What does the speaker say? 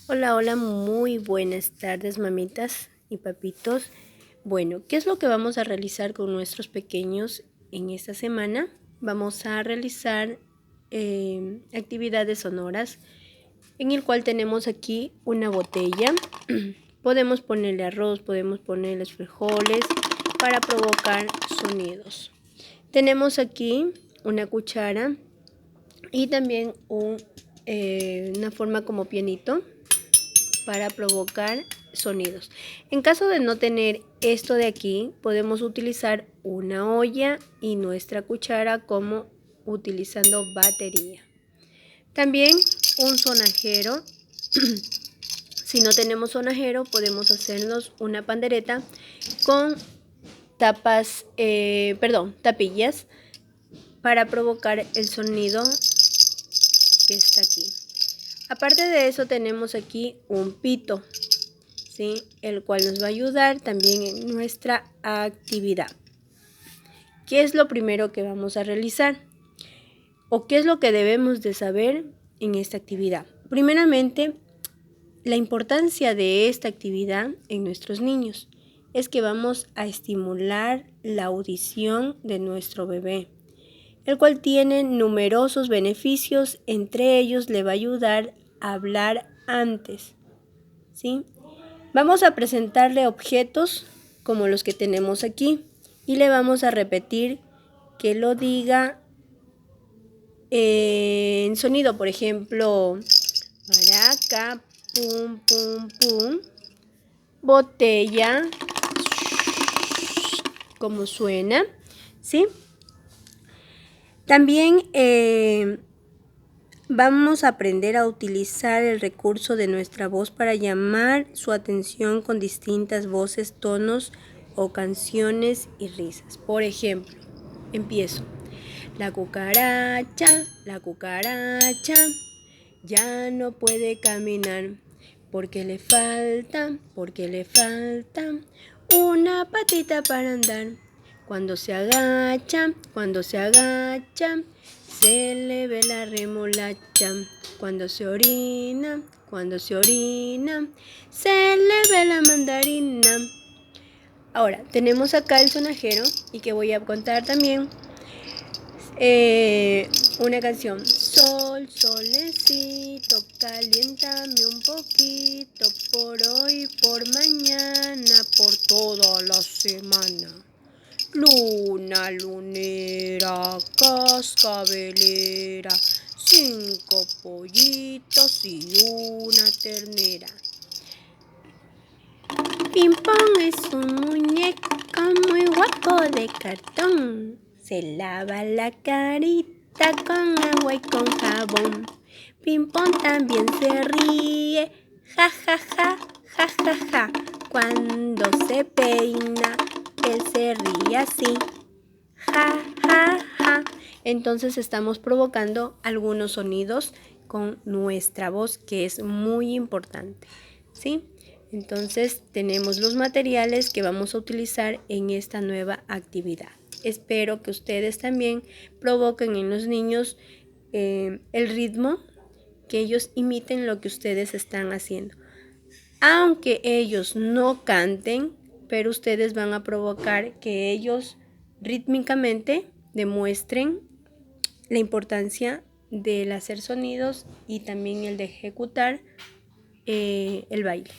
Hola, hola, muy buenas tardes, mamitas y papitos. Bueno, ¿qué es lo que vamos a realizar con nuestros pequeños en esta semana? Vamos a realizar actividades sonoras, en el cual tenemos aquí una botella. Podemos ponerle arroz, podemos ponerle frijoles para provocar sonidos. Tenemos aquí una cuchara y también una forma como pianito para provocar sonidos. En caso de no tener esto de aquí, podemos utilizar una olla y nuestra cuchara como utilizando batería. También un sonajero. Si no tenemos sonajero, podemos hacernos una pandereta con tapillas para provocar el sonido que está aquí. Aparte de eso, tenemos aquí un pito, ¿sí? El cual nos va a ayudar también en nuestra actividad. ¿Qué es lo primero que vamos a realizar? ¿O qué es lo que debemos de saber en esta actividad? Primeramente, la importancia de esta actividad en nuestros niños es que vamos a estimular la audición de nuestro bebé, el cual tiene numerosos beneficios. Entre ellos le va a ayudar a hablar antes, ¿sí? Vamos a presentarle objetos como los que tenemos aquí y le vamos a repetir que lo diga en sonido, por ejemplo, maraca, pum, pum, pum, botella, como suena, ¿sí? También vamos a aprender a utilizar el recurso de nuestra voz para llamar su atención con distintas voces, tonos o canciones y risas. Por ejemplo, empiezo. La cucaracha ya no puede caminar porque le falta una patita para andar. Cuando se agacha, se le ve la remolacha. Cuando se orina, se le ve la mandarina. Ahora, tenemos acá el sonajero y que voy a contar también una canción. Sol, solecito, caliéntame un poquito por hoy, por mañana, por toda la semana. Luna, lunera, cascabelera, 5 pollitos y una ternera. Pimpón es un muñeco muy guapo de cartón. Se lava la carita con agua y con jabón. Pimpón también se ríe, ja, ja, ja, ja, ja, ja. Cuando se peina, él se ríe así, ja, ja, ja. Entonces estamos provocando algunos sonidos con nuestra voz, que es muy importante, ¿sí? Entonces tenemos los materiales que vamos a utilizar en esta nueva actividad. Espero que ustedes también provoquen en los niños el ritmo, que ellos imiten lo que ustedes están haciendo. Aunque ellos no canten, pero ustedes van a provocar que ellos rítmicamente demuestren la importancia del hacer sonidos y también el de ejecutar el baile.